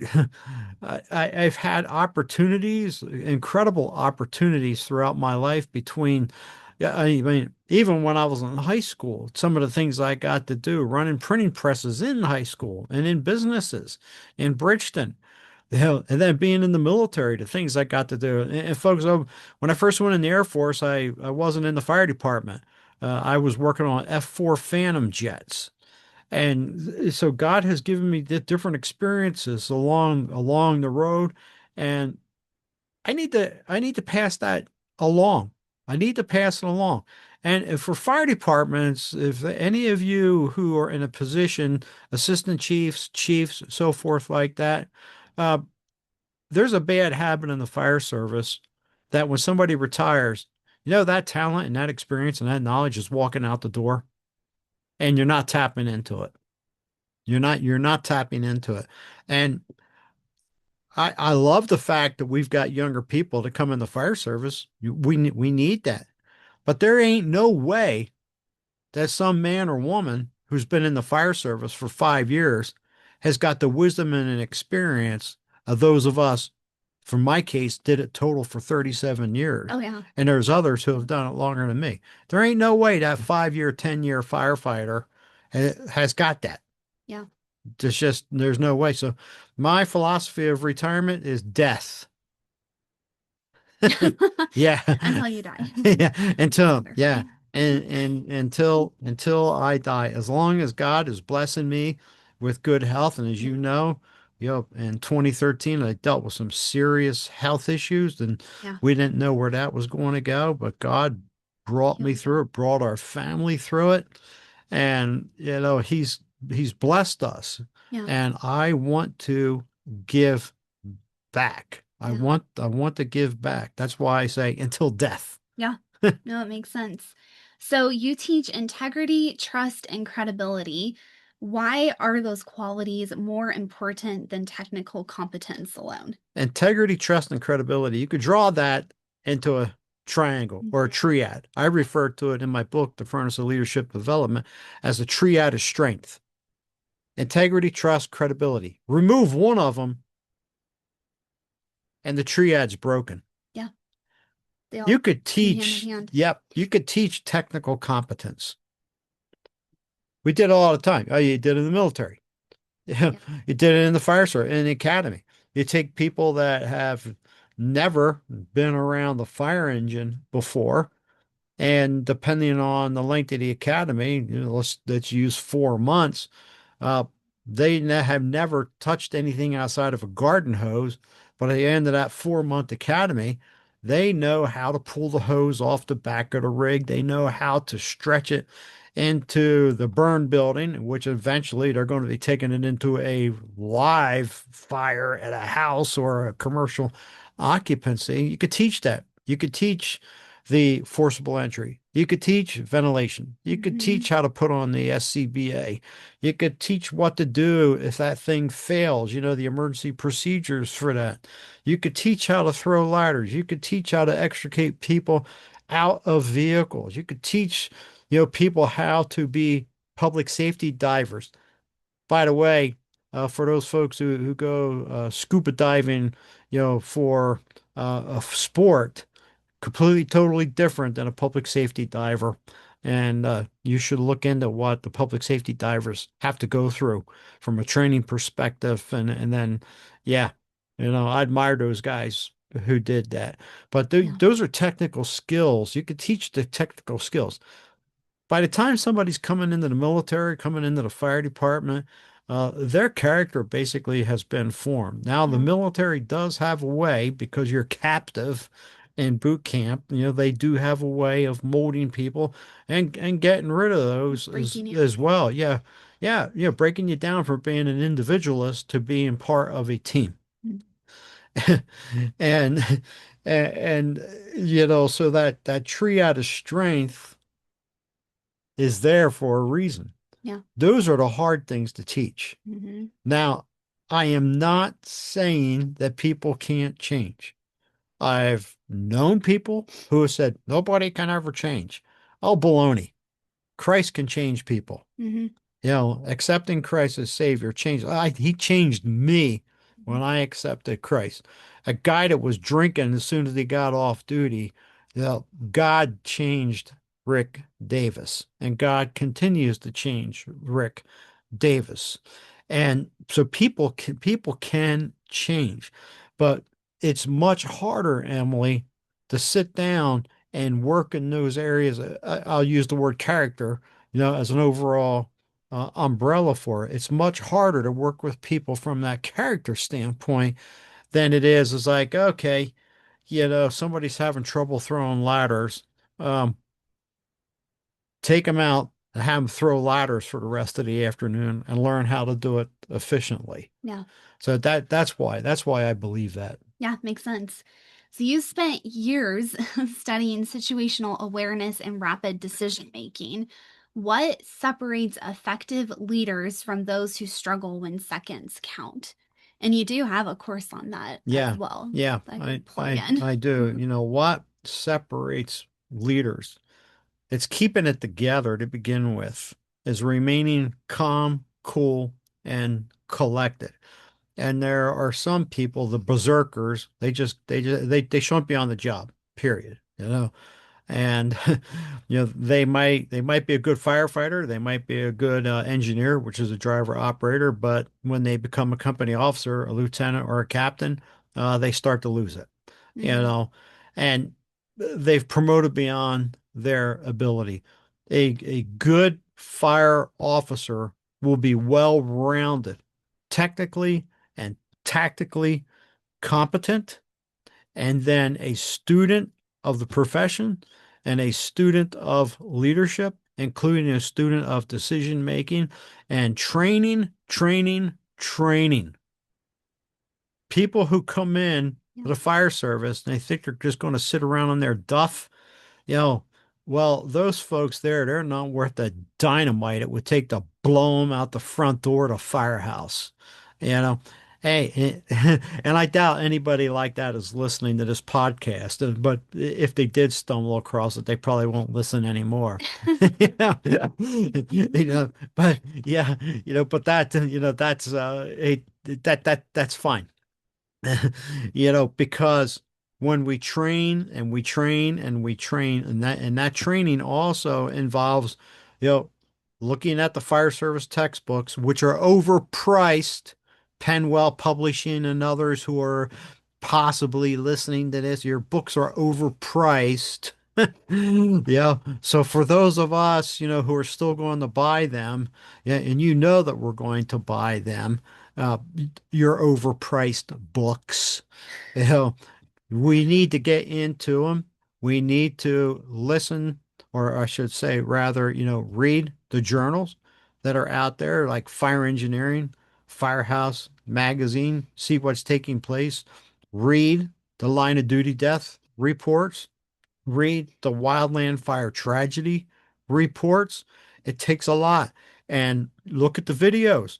I've had opportunities, incredible opportunities throughout my life between, yeah, I mean, even when I was in high school, some of the things I got to do, running printing presses in high school and in businesses in Bridgeton. And then being in the military, the things I got to do. And folks, when I first went in the Air Force, I wasn't in the fire department. I was working on F-4 Phantom jets. And so God has given me different experiences along the road, and I need to pass that along. I need to pass it along. And for fire departments, if any of you who are in a position, assistant chiefs, chiefs, so forth like that, uh, there's a bad habit in the fire service that when somebody retires, that talent and that experience and that knowledge is walking out the door and you're not tapping into it. You're not tapping into it. And I love the fact that we've got younger people to come in the fire service. We need that. But there ain't no way that some man or woman who's been in the fire service for 5 years has got the wisdom and an experience of those of us, from my case, did it total for 37 years.
Oh yeah.
And there's others who have done it longer than me. There ain't no way that 5 year, 10 year firefighter has got that.
Yeah.
There's no way. So my philosophy of retirement is death. Yeah.
Until you die.
Yeah.
That's
Until, yeah.
wonderful.
And until I die, as long as God is blessing me with good health. And as
Yeah.
in 2013, I dealt with some serious health issues and
Yeah.
we didn't know where that was going to go, but God brought me
Healed
through
you.
it, brought our family through it. And, he's blessed us.
Yeah.
And I want to give back.
Yeah.
I want to give back. That's why I say until death.
Yeah. No, it makes sense. So you teach integrity, trust, and credibility. Why are those qualities more important than technical competence alone?
Integrity, trust, and credibility. You could draw that into a triangle or a
Mhm.
triad. I refer to it in my book, The Furnace of Leadership Development, as a triad of strength. Integrity, trust, credibility. Remove one of them, and the triad's broken.
Yeah. They
You
all
could
come hand in
teach,
hand.
yep, you could teach technical competence. We did it all the time. Oh, you did it in the military.
Yeah.
You did it in the fire service, in the academy. You take people that have never been around the fire engine before, and depending on the length of the academy, let's use 4 months. Uh, they have never touched anything outside of a garden hose, but at the end of that 4 month academy, they know how to pull the hose off the back of the rig. They know how to stretch it into the burn building, which eventually they're going to be taking it into a live fire at a house or a commercial occupancy. You could teach that. You could teach the forcible entry. You could teach ventilation. You could
Hmm.
teach how to put on the SCBA. You could teach what to do if that thing fails, the emergency procedures for that. You could teach how to throw ladders. You could teach how to extricate people out of vehicles. You could teach, people how to be public safety divers. By the way, for those folks who go scuba diving, for a sport, completely, totally different than a public safety diver. And you should look into what the public safety divers have to go through from a training perspective. And then, yeah, I admire those guys who did that. But
Yeah.
those are technical skills. You could teach the technical skills. By the time somebody's coming into the military, coming into the fire department, their character basically has been formed. Now, the
Yeah.
military does have a way, because you're captive in boot camp, they do have a way of molding people and getting rid of those
Breaking you.
as well. Yeah. Yeah. Yeah. Breaking you down from being an individualist to being part of a team.
Mm.
And, and, so that triad of strength is there for a reason.
Yeah.
Those are the hard things to teach.
Hmm.
Now, I am not saying that people can't change. I've known people who have said nobody can ever change. Oh, baloney. Christ can change people.
Hmm.
Accepting Christ as Savior changed. He changed me when I accepted Christ. A guy that was drinking as soon as he got off duty, God changed Rick Davis, and God continues to change Rick Davis. And so people can change, but it's much harder, Emily, to sit down and work in those areas. I'll use the word character, as an overall umbrella for it. It's much harder to work with people from that character standpoint than it is. It's like, okay, somebody's having trouble throwing ladders. Um, take them out and have them throw ladders for the rest of the afternoon and learn how to do it efficiently.
Yeah.
So that's why I believe that.
Yeah, makes sense. So you spent years studying situational awareness and rapid decision making. What separates effective leaders from those who struggle when seconds count? And you do have a course on that as
Yeah.
well
Yeah,
that I
I
could plug
I
in.
I do. You know what separates leaders? It's keeping it together to begin with, is remaining calm, cool, and collected. And there are some people, the berserkers, they shouldn't be on the job, period. And they might be a good firefighter, they might be a good engineer, which is a driver operator, but when they become a company officer, a lieutenant, or a captain, they start to lose it, you
Mm,
know, and they've promoted beyond their ability. A good fire officer will be well-rounded, technically and tactically competent, and then a student of the profession and a student of leadership, including a student of decision making and training, training, training. People who come in
yeah.
to the fire service and they think they're just going to sit around on their duff, you know, well, those folks there, they're not worth the dynamite it would take to blow them out the front door to Firehouse. You know, hey, and I doubt anybody like that is listening to this podcast. But if they did stumble across it, they probably won't listen anymore. You know, but yeah, but that's that's fine. Because when we train and we train and we train, and that training also involves, you know, looking at the fire service textbooks, which are overpriced. Penwell Publishing and others who are possibly listening to this, your books are overpriced. Yeah. So for those of us, who are still going to buy them, yeah, and that we're going to buy them, uh, your overpriced books. You know, we need to get into them. We need to listen, or I should say, rather, read the journals that are out there, like Fire Engineering, Firehouse Magazine, see what's taking place. Read the line of duty death reports. Read the wildland fire tragedy reports. It takes a lot. And look at the videos.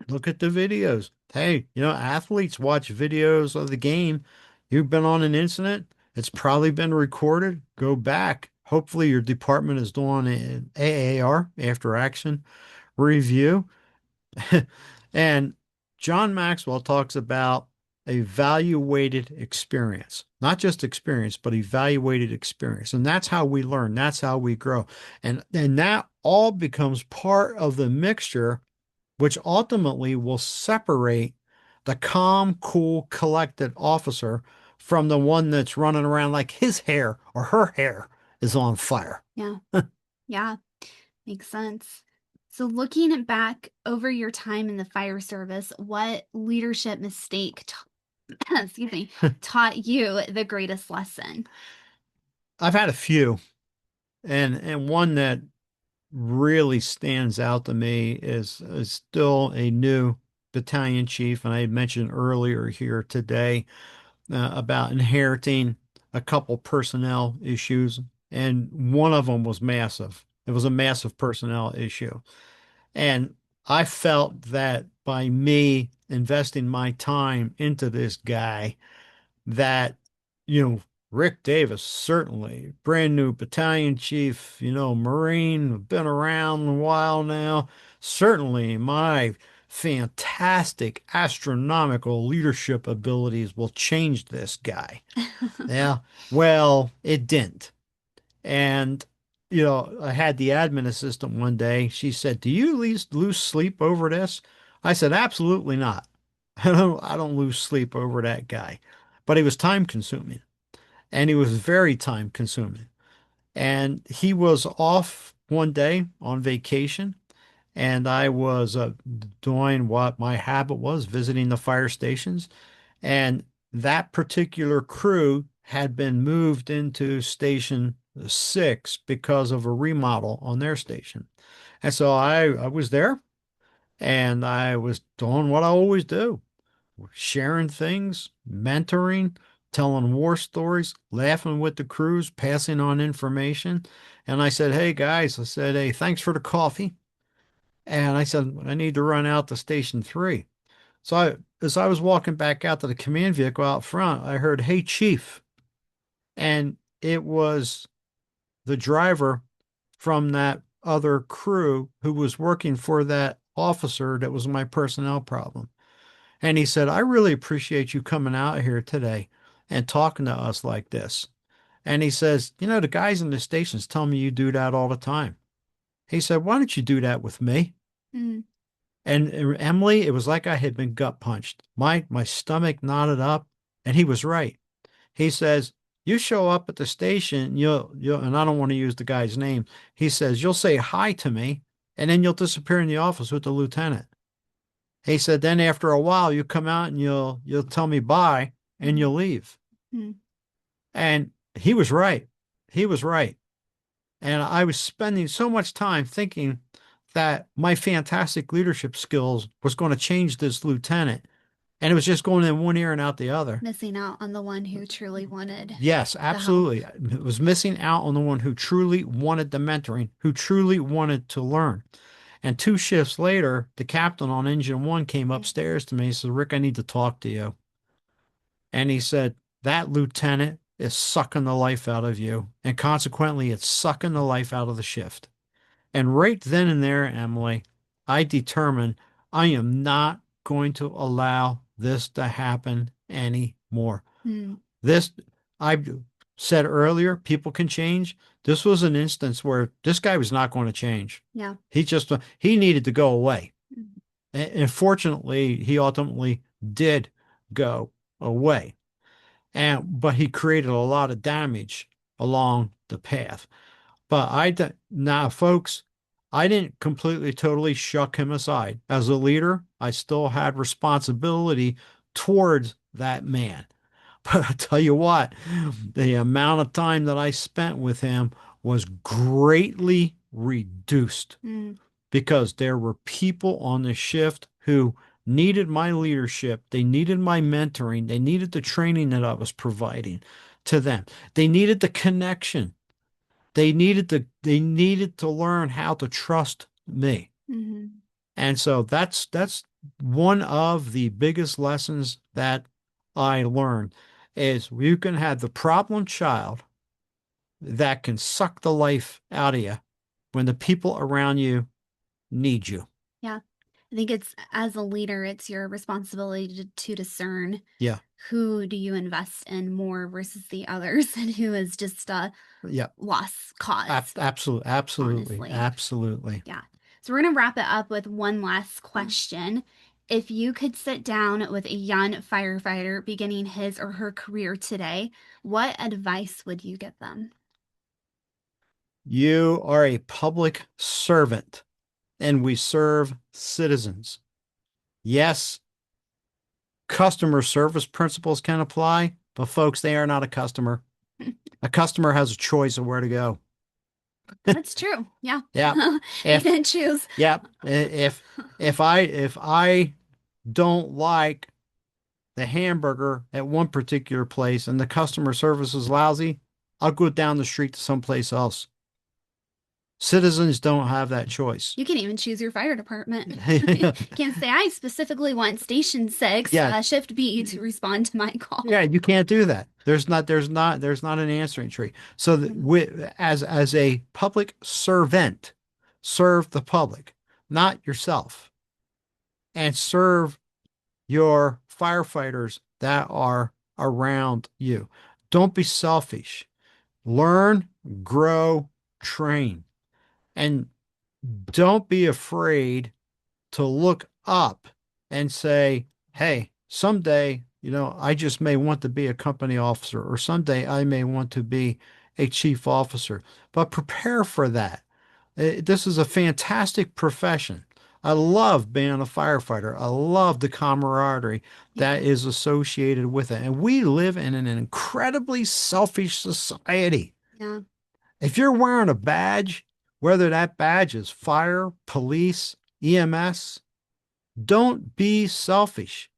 Look at the videos. Hey, athletes watch videos of the game. You've been on an incident. It's probably been recorded. Go back. Hopefully, your department is doing an AAR, after action review. And John Maxwell talks about evaluated experience, not just experience, but evaluated experience. And that's how we learn. That's how we grow. And that all becomes part of the mixture, which ultimately will separate the calm, cool, collected officer from the one that's running around like his hair or her hair is on fire.
Yeah. Yeah. Makes sense. So, looking back over your time in the fire service, what leadership mistake, excuse me, taught you the greatest lesson?
I've had a few, and one that really stands out to me is still a new battalion chief, and I had mentioned earlier here today about inheriting a couple personnel issues, and one of them was massive. It was a massive personnel issue, and I felt that by me investing my time into this guy, that, you know, Rick Davis, certainly brand new battalion chief, Marine, been around a while now. Certainly my fantastic astronomical leadership abilities will change this guy. Yeah. Well, it didn't. And, I had the admin assistant one day. She said, "Do you lose sleep over this?" I said, "Absolutely not. I don't lose sleep over that guy." But he was time consuming, and he was very time consuming. And he was off one day on vacation, and I was doing what my habit was, visiting the fire stations. And that particular crew had been moved into station six because of a remodel on their station. And so I was there and I was doing what I always do, sharing things, mentoring, telling war stories, laughing with the crews, passing on information. And I said, hey guys, I said, hey, thanks for the coffee. And I said, I need to run out to station three. So as I was walking back out to the command vehicle out front, I heard, hey, Chief. And it was the driver from that other crew who was working for that officer that was my personnel problem. And he said, I really appreciate you coming out here today and talking to us like this. And he says, you know, the guys in the stations tell me you do that all the time. He said, why don't you do that with me?
Mm,
And Emily, it was like I had been gut punched. My stomach knotted up, and he was right. He says, you show up at the station, you'll and I don't want to use the guy's name. He says, you'll say hi to me, and then you'll disappear in the office with the lieutenant. He said, then after a while, you come out and you'll tell me bye and
mm,
you'll leave.
mm,
And he was right. He was right. And I was spending so much time thinking that my fantastic leadership skills was going to change this lieutenant. And it was just going in one ear and out the other.
missing out on the one who truly wanted
Yes,
the help.
absolutely. It was missing out on the one who truly wanted the mentoring, who truly wanted to learn. And two shifts later, the captain on engine one came
Mm,
upstairs to me and said, Rick, I need to talk to you. And he said, that lieutenant is sucking the life out of you. And consequently, it's sucking the life out of the shift. And right then and there, Emily, I determined I am not going to allow this to happen anymore.
mm,
This, I said earlier, people can change. This was an instance where this guy was not going to change.
yeah.
He needed to go away.
Mm,
And fortunately, he ultimately did go away. But he created a lot of damage along the path. But now, folks, I didn't completely, totally shuck him aside. As a leader, I still had responsibility towards that man. But I tell you what, the amount of time that I spent with him was greatly reduced
mm,
because there were people on the shift who needed my leadership. They needed my mentoring. They needed the training that I was providing to them. They needed the connection. They needed to learn how to trust me.
mhm.
And so that's one of the biggest lessons that I learned is you can have the problem child that can suck the life out of you when the people around you need you.
Yeah. I think it's as a leader, it's your responsibility to discern
Yeah.
who do you invest in more versus the others and who is just a
Yeah.
lost cause,
Absolutely. Absolutely.
honestly.
Absolutely.
Yeah. So we're going to wrap it up with one last question. If you could sit down with a young firefighter beginning his or her career today, what advice would you give them?
You are a public servant and we serve citizens. Yes, customer service principles can apply, but folks, they are not a customer. A customer has a choice of where to go.
That's true. Yeah.
Yeah.
They
If
can choose.
yeah, if I don't like the hamburger at one particular place and the customer service is lousy, I'll go down the street to someplace else. Citizens don't have that choice.
You can even choose your fire department. You can't say, I specifically want Station 6,
Yeah,
Shift B to respond to my call.
yeah, you can't do that. There's not an answering tree. So that
Mm,
as a public servant, serve the public, not yourself, and serve your firefighters that are around you. Don't be selfish. Learn, grow, train, and don't be afraid to look up and say, hey, someday, I just may want to be a company officer, or someday I may want to be a chief officer, but prepare for that. This is a fantastic profession. I love being a firefighter. I love the camaraderie that
yeah.
is associated with it. And we live in an incredibly selfish society.
Yeah.
If you're wearing a badge, whether that badge is fire, police, EMS, don't be selfish.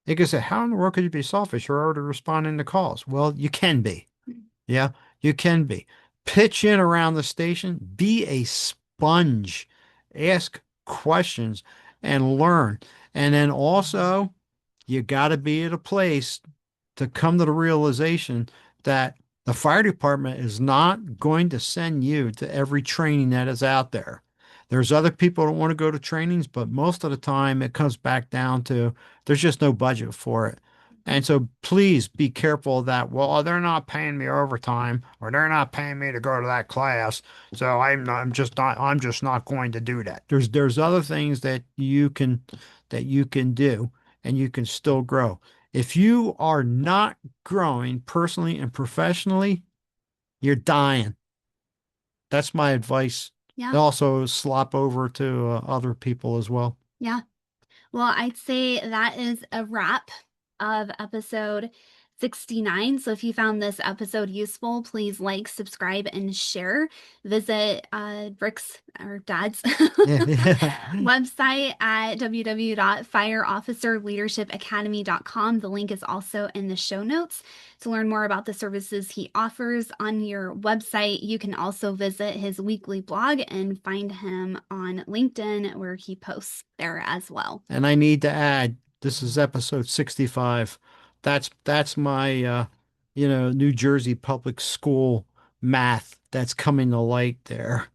They could say, how in the world could you be selfish? You're already responding to calls. Well, you can be. Yeah, you can be. Pitch in around the station, be a sponge, ask questions and learn. And then also, you got to be at a place to come to the realization that the fire department is not going to send you to every training that is out there. There's other people that want to go to trainings, but most of the time it comes back down to there's just no budget for it. And so please be careful of that. Well, they're not paying me overtime or they're not paying me to go to that class. So I'm just not going to do that. There's other things that you can do and you can still grow. If you are not growing personally and professionally, you're dying. That's my advice.
Yeah.
Also, slop over to other people as well.
Yeah. Well, I'd say that is a wrap of episode 69. So if you found this episode useful, please like, subscribe, and share. Visit Rick's or Dad's
Yeah, yeah.
website at www.fireofficerleadershipacademy.com. The link is also in the show notes. To learn more about the services he offers on your website, you can also visit his weekly blog and find him on LinkedIn where he posts there as well.
And I need to add, this is episode 65. That's my New Jersey public school math that's coming to light there.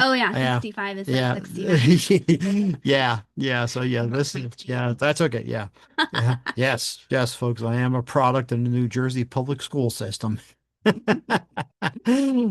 Oh yeah,
Yeah.
65 is at
Yeah.
69.
Yeah. Yeah. So yeah, this is yeah, that's okay. Yeah. Yeah. Yes. Yes, folks. I am a product of the New Jersey public school system.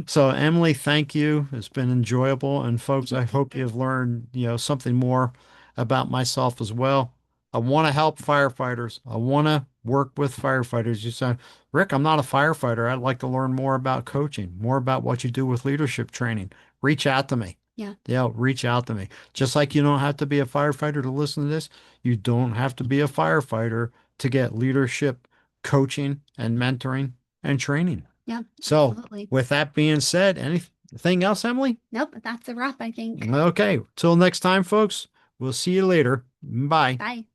So Emily, thank you. It's been enjoyable. And folks, I hope you've learned, something more about myself as well. I want to help firefighters. I want to work with firefighters. You said, Rick, I'm not a firefighter. I'd like to learn more about coaching, more about what you do with leadership training. Reach out to me.
Yeah.
Yeah, reach out to me. Just like you don't have to be a firefighter to listen to this, you don't have to be a firefighter to get leadership coaching and mentoring and training.
Yeah,
So,
absolutely.
with that being said, anything else, Emily?
Nope, that's a wrap, I think.
Okay, till next time, folks. We'll see you later. Bye.
Bye.